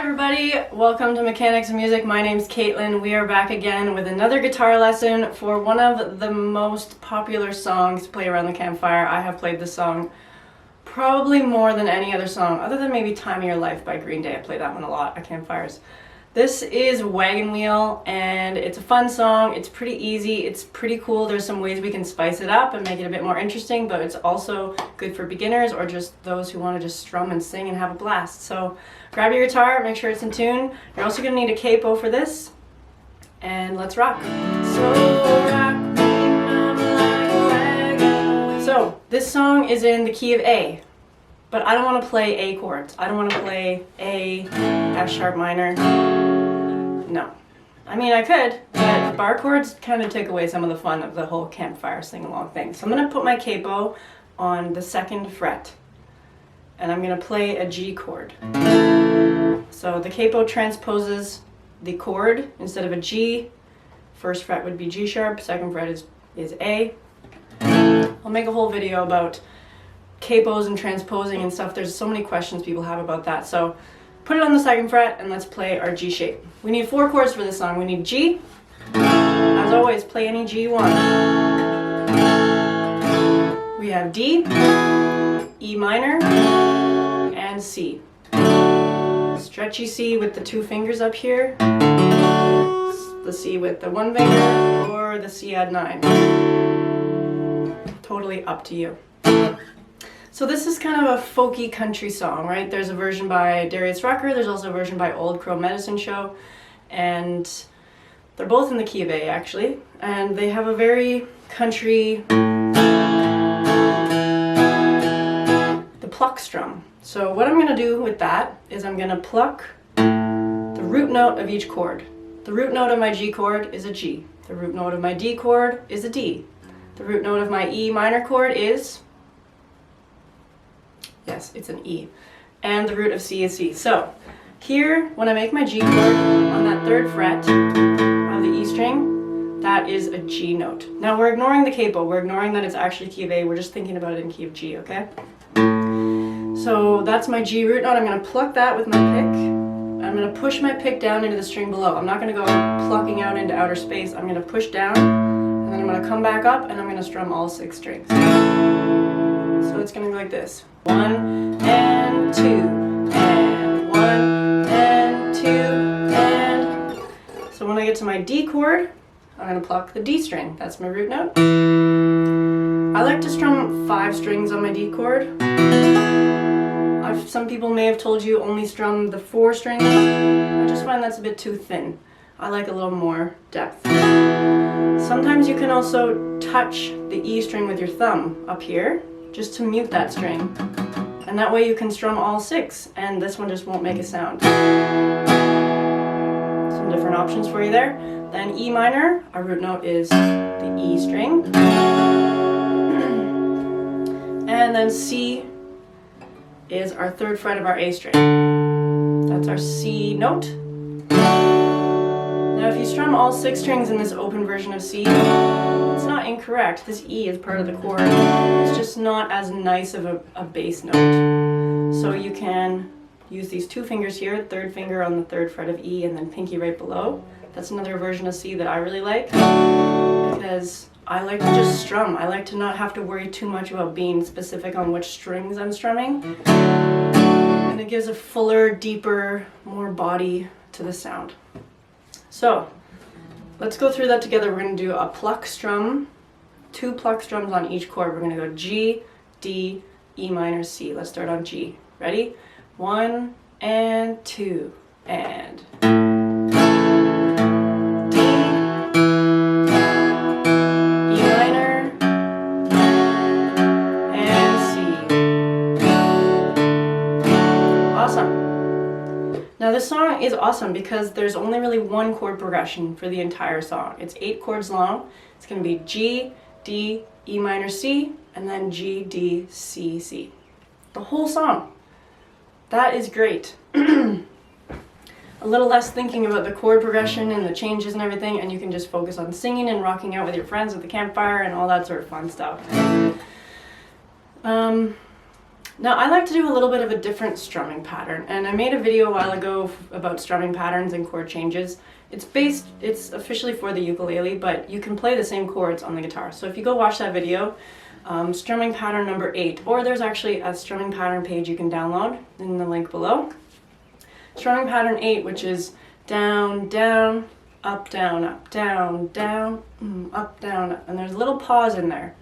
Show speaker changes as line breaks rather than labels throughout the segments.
everybody, welcome to Mechanics of Music. My name's Caitlin. We are back again with another guitar lesson for one of the most popular songs to play around the campfire. I have played this song probably more than any other song, other than maybe Time of Your Life by Green Day. I play that one a lot at campfires. This is Wagon Wheel, and it's a fun song. It's pretty easy. It's pretty cool. There's some ways we can spice it up and make it a bit more interesting, but it's also good for beginners or just those who want to just strum and sing and have a blast. So grab your guitar, make sure it's in tune. You're also going to need a capo for this, and let's rock. So this song is in the key of A, but I don't want to play A chords. I don't want to play A, F sharp minor. No. I mean, I could, but bar chords kind of take away some of the fun of the whole campfire sing-along thing. So I'm going to put my capo on the 2nd fret, and I'm going to play a G chord. So the capo transposes the chord. Instead of a G, 1st fret would be G sharp, 2nd fret is A. I'll make a whole video about capos and transposing and stuff. There's so many questions people have about that. So put it on the 2nd fret and let's play our G shape. We need 4 chords for this song. We need G. As always, play any G you want. We have D, E minor, and C. Stretchy C with the 2 fingers up here, the C with the 1 finger, or the C add 9. Totally up to you. So this is kind of a folky country song, right? There's a version by Darius Rucker, there's also a version by Old Crow Medicine Show, and they're both in the key of A actually, and they have a very country, the pluck strum. So what I'm going to do with that is I'm going to pluck the root note of each chord. The root note of my G chord is a G. The root note of my D chord is a D. The root note of my E minor chord is, yes, it's an E. And the root of C is C. So here, when I make my G chord on that 3rd fret of the E string, that is a G note. Now we're ignoring the capo. We're ignoring that it's actually key of A. We're just thinking about it in key of G, okay? So that's my G root note. I'm going to pluck that with my pick. I'm going to push my pick down into the string below. I'm not going to go plucking out into outer space. I'm going to push down, and then I'm going to come back up, and I'm going to strum all 6 strings. So it's going to go like this. 1 and 2 and 1 and 2 and. So when I get to my D chord, I'm going to pluck the D string. That's my root note. I like to strum 5 strings on my D chord. Some people may have told you only strum the 4 strings. I just find that's a bit too thin. I like a little more depth. Sometimes you can also touch the E string with your thumb up here, just to mute that string. And that way you can strum all 6, and this one just won't make a sound. Some different options for you there. Then E minor, our root note is the E string. And then C is our 3rd fret of our A string. That's our C note. Now if you strum all 6 strings in this open version of C, it's not incorrect. This E is part of the chord. It's just not as nice of a bass note. So you can use these 2 fingers here, 3rd finger on the 3rd fret of E and then pinky right below. That's another version of C that I really like, because I like to just strum. I like to not have to worry too much about being specific on which strings I'm strumming. And it gives a fuller, deeper, more body to the sound. So let's go through that together. We're going to do a pluck strum, 2 pluck strums on each chord. We're going to go G, D, E minor, C. Let's start on G. Ready? 1 and 2 and. Now this song is awesome because there's only really 1 chord progression for the entire song. It's 8 chords long. It's going to be G, D, E minor, C, and then G, D, C, C. The whole song. That is great. A little less thinking about the chord progression and the changes and everything, and you can just focus on singing and rocking out with your friends at the campfire and all that sort of fun stuff. Now I like to do a little bit of a different strumming pattern, and I made a video a while ago about strumming patterns and chord changes. It's officially for the ukulele, but you can play the same chords on the guitar. So if you go watch that video, strumming pattern number 8, or there's actually a strumming pattern page you can download in the link below. Strumming pattern 8, which is down, down, up, down, up, down, down, up, down, up. And there's a little pause in there.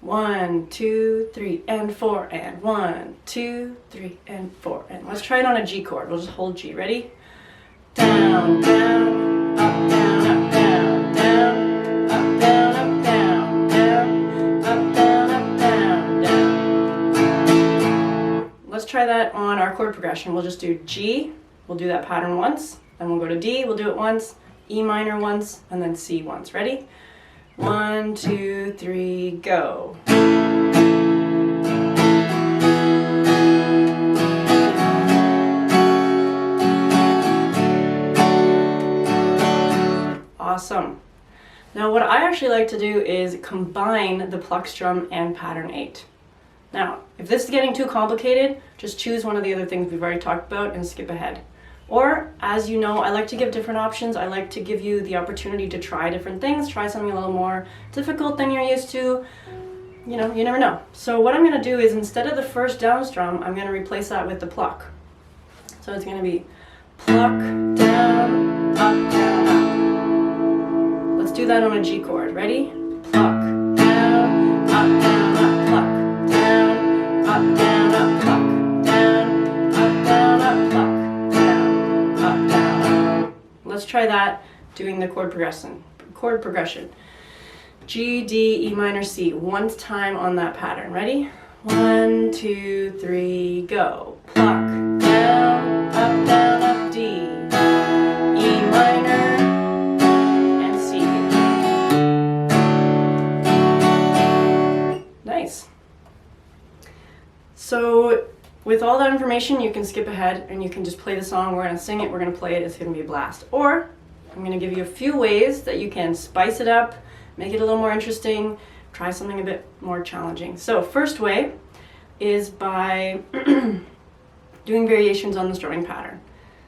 1, 2, 3, and 4, and 1, 2, 3, and 4. And let's try it on a G chord. We'll just hold G. Ready? Down, down, up, down, up, down, down, up, down, up, down, down, up, down, up, down, down. Let's try that on our chord progression. We'll just do G. We'll do that pattern once. Then we'll go to D. We'll do it once. E minor once, and then C once. Ready? 1, 2, 3, go. Awesome. Now what I actually like to do is combine the pluck, strum, and pattern 8. Now, if this is getting too complicated, just choose one of the other things we've already talked about and skip ahead. Or, as you know, I like to give different options. I like to give you the opportunity to try different things, try something a little more difficult than you're used to. You know, you never know. So what I'm going to do is, instead of the first down strum, I'm going to replace that with the pluck. So it's going to be pluck, down, up, down, up. Let's do that on a G chord. Ready? Pluck, down, up, down, up, pluck, down, up, down, up, pluck, down, up, down, up, pluck. Let's try that doing the chord progression. G, D, E minor, C. One time on that pattern. Ready? 1, 2, 3, go. Pluck, down, up, D. E minor, and C. Nice. So, with all that information, you can skip ahead and you can just play the song. We're going to sing it, we're going to play it, it's going to be a blast. Or, I'm going to give you a few ways that you can spice it up, make it a little more interesting, try something a bit more challenging. So, first way is by doing variations on the strumming pattern.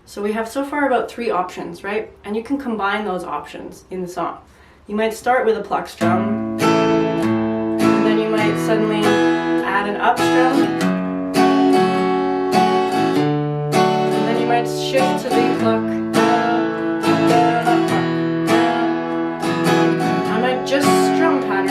So we have so far about 3 options, right? And you can combine those options in the song. You might start with a pluck strum, and then you might suddenly add an up strum, might shift to the pluck, down, down, up, down. I might just strum pattern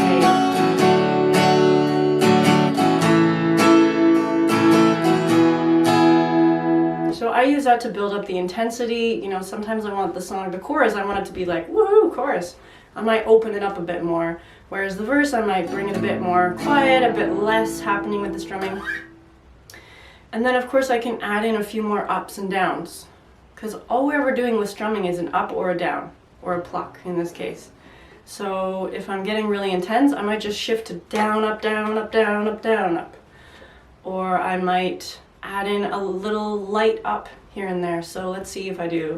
8. So I use that to build up the intensity. You know, sometimes I want the song, the chorus, I want it to be like, woohoo, chorus. I might open it up a bit more. Whereas the verse, I might bring it a bit more quiet, a bit less happening with the strumming. And then of course I can add in a few more ups and downs, because all we're ever doing with strumming is an up or a down, or a pluck in this case. So if I'm getting really intense, I might just shift to down, up, down, up, down, up, down, up. Or I might add in a little light up here and there. So let's see if I do.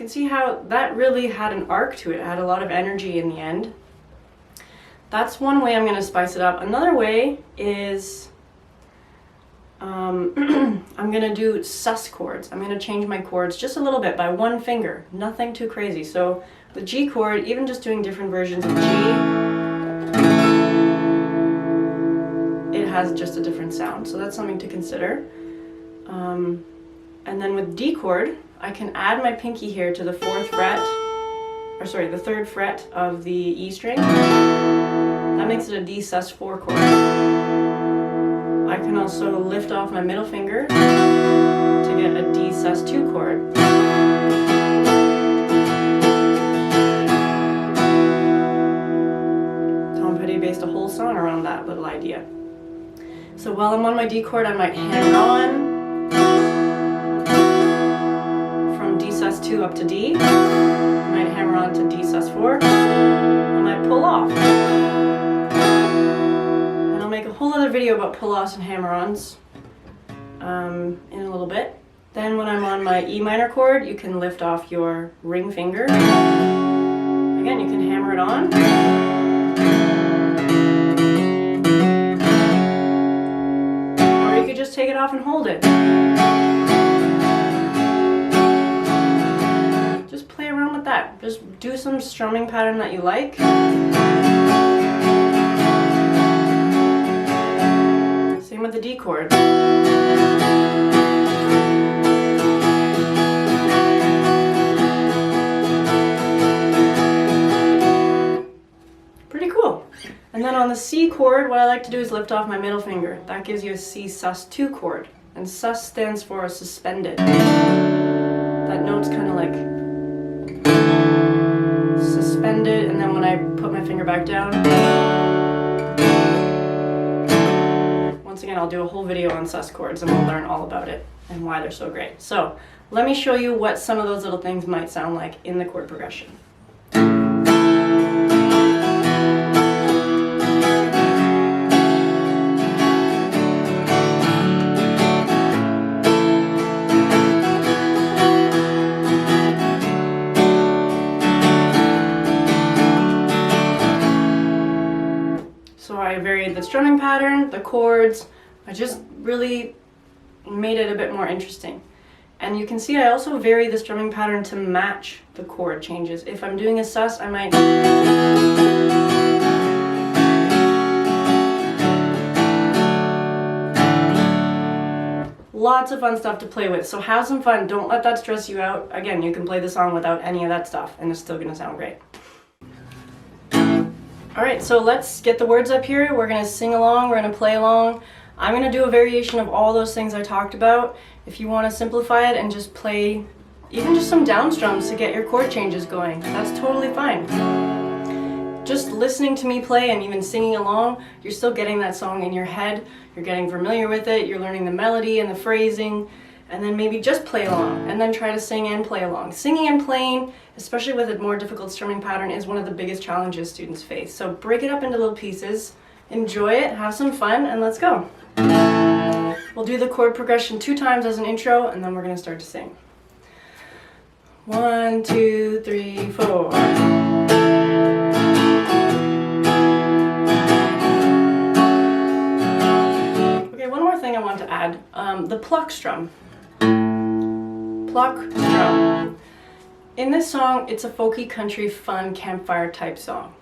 See how that really had an arc to it. It had a lot of energy in the end. That's one way I'm going to spice it up. Another way is I'm going to do sus chords. I'm going to change my chords just a little bit by one finger. Nothing too crazy. So the G chord, even just doing different versions of G, it has just a different sound. So that's something to consider. And then with D chord, I can add my pinky here to the 4th fret, or sorry, the 3rd fret of the E string. That makes it a D sus4 chord. I can also lift off my middle finger to get a D sus2 chord. Tom Petty based a whole song around that little idea. So while I'm on my D chord, I might hammer on sus2 up to D. I might hammer on to D sus4. I might pull off. whole other video about pull-offs and hammer-ons in a little bit. Then when I'm on my E minor chord, you can lift off your ring finger. Again, you can hammer it on. Or you could just take it off and hold it. Just play around with that. Just do some strumming pattern that you like. Same with the D chord. Pretty cool. And then on the C chord, what I like to do is lift off my middle finger. That gives you a C sus2 chord. And sus stands for suspended. That note's kind of like suspended, and then when I put my finger back down, once again, I'll do a whole video on sus chords and we'll learn all about it and why they're so great. So let me show you what some of those little things might sound like in the chord progression. So I varied the strumming pattern, the chords. I just really made it a bit more interesting. And you can see I also vary the strumming pattern to match the chord changes. If I'm doing a sus, I might... Lots of fun stuff to play with, so have some fun. Don't let that stress you out. Again, you can play the song without any of that stuff and it's still gonna sound great. Alright, so let's get the words up here. We're going to sing along, we're going to play along. I'm going to do a variation of all those things I talked about. If you want to simplify it and just play even just some down strums to get your chord changes going, that's totally fine. Just listening to me play and even singing along, you're still getting that song in your head, you're getting familiar with it, you're learning the melody and the phrasing, and then maybe just play along, and then try to sing and play along. Singing and playing, especially with a more difficult strumming pattern, is one of the biggest challenges students face. So break it up into little pieces, enjoy it, have some fun, and let's go. We'll do the chord progression 2 times as an intro, and then we're going to start to sing. 1, 2, 3, 4. Okay, one more thing I want to add, the pluck strum. Pluck, strum. In this song, it's a folky, country, fun, campfire type song.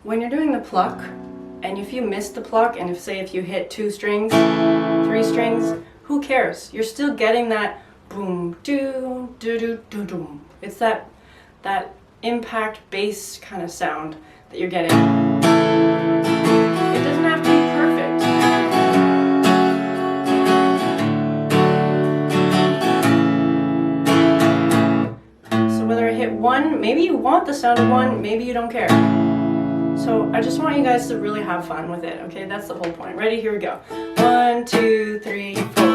When you're doing the pluck, and if you miss the pluck, and if you hit 2 strings, 3 strings, who cares? You're still getting that boom, doo, doo, doo, doo, doo. It's that impact bass kind of sound that you're getting. It doesn't have to be perfect. Hit 1, maybe you want the sound of 1, maybe you don't care. So I just want you guys to really have fun with it, okay? That's the whole point. Ready? Here we go. 1, 2, 3, 4.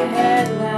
Headlights.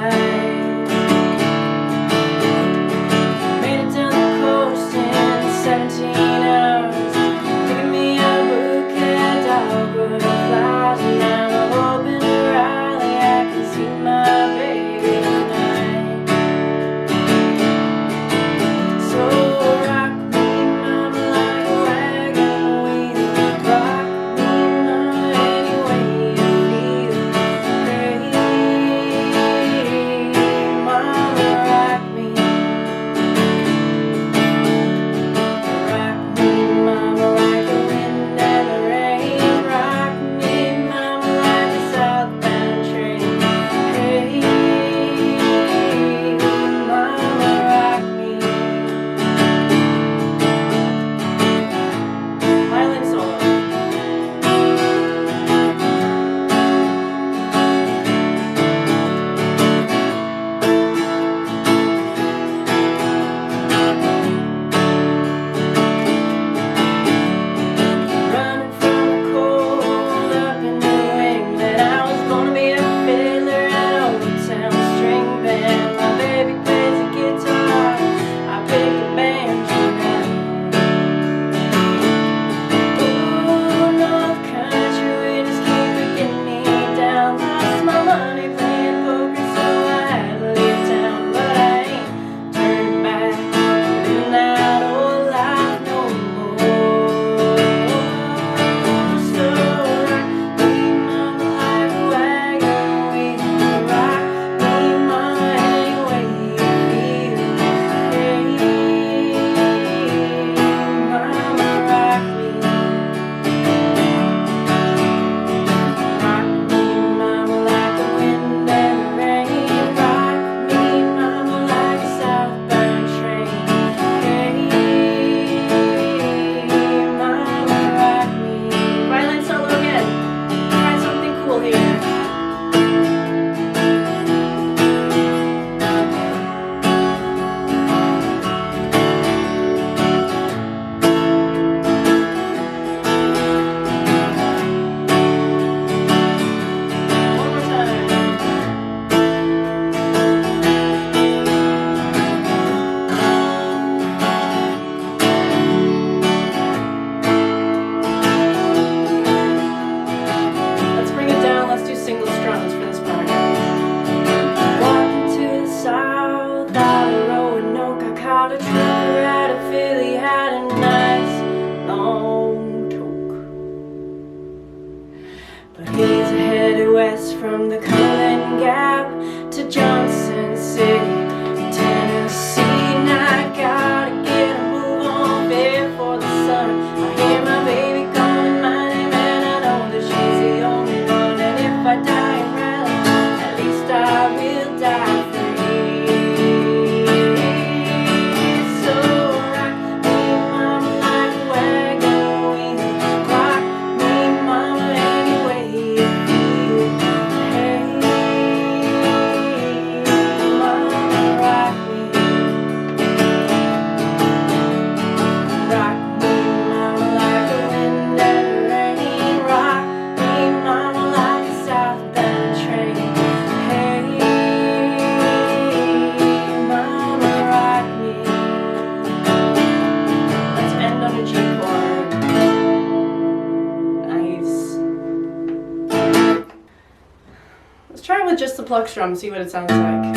pluck strum, see what it sounds like.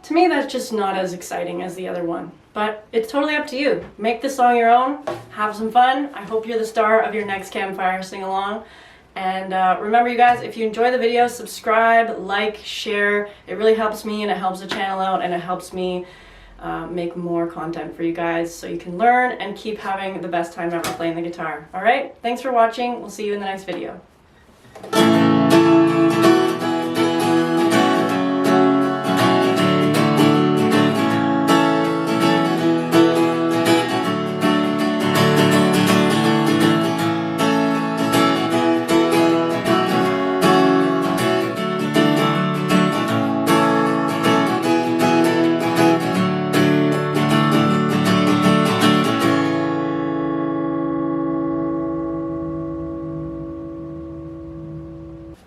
To me, that's just not as exciting as the other one, but it's totally up to you. Make this song your own, have some fun. I hope you're the star of your next campfire sing-along. And remember, you guys, if you enjoy the video, subscribe, like, share. It really helps me and it helps the channel out and it helps me make more content for you guys so you can learn and keep having the best time ever playing the guitar. All right, thanks for watching. We'll see you in the next video.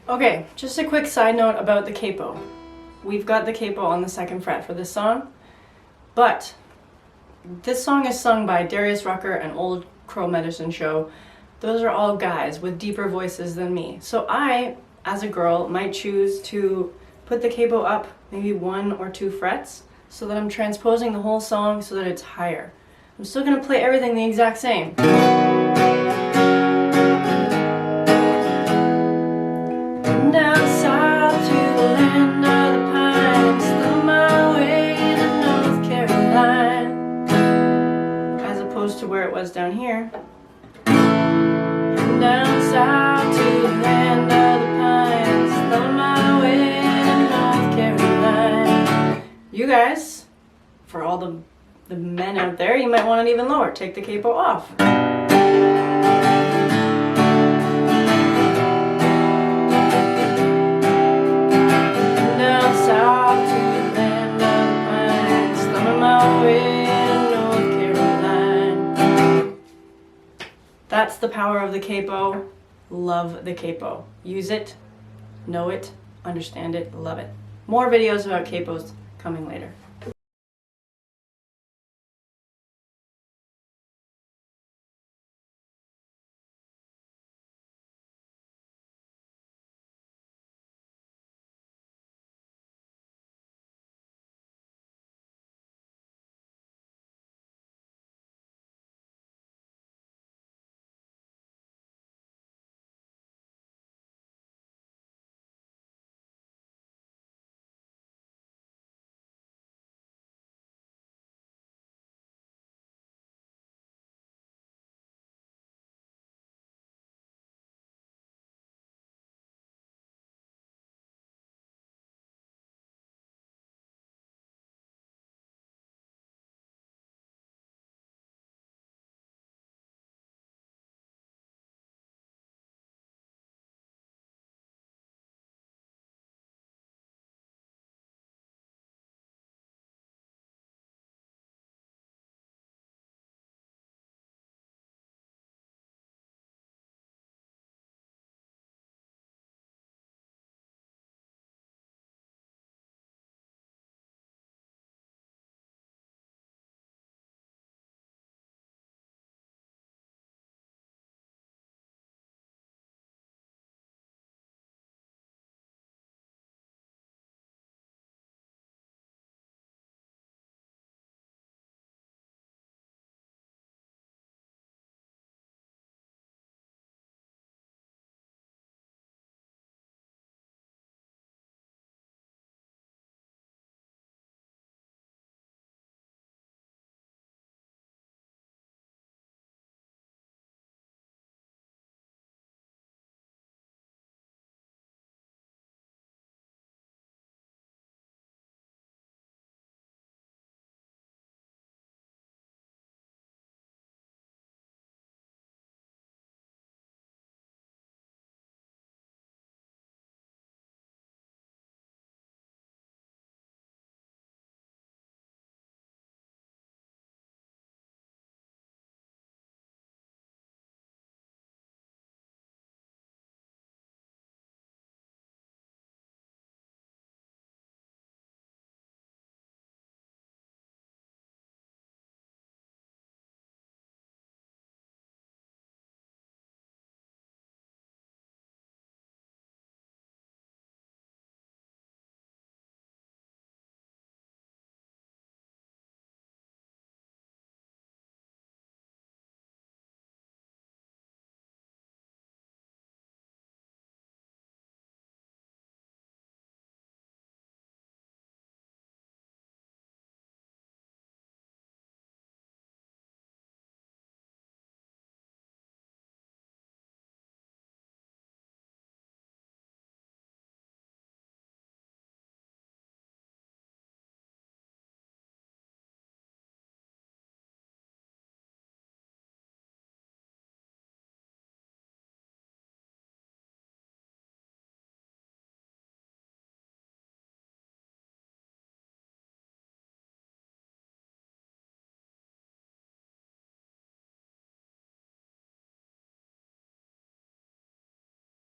Okay, just a quick side note about the capo. We've got the capo on the 2nd fret for this song, but this song is sung by Darius Rucker and Old Crow Medicine Show. Those are all guys with deeper voices than me. So I, as a girl, might choose to put the capo up maybe 1 or 2 frets so that I'm transposing the whole song so that it's higher. I'm still going to play everything the exact same. Down south to the land of the pines, through my way to North Carolina, as opposed to where it was down here. And down south to the land of the pines, through my way to North Carolina. You guys, for all the men out there, you might want it even lower. Take the capo off. That's the power of the capo. Love the capo. Use it, know it, understand it, love it. More videos about capos coming later.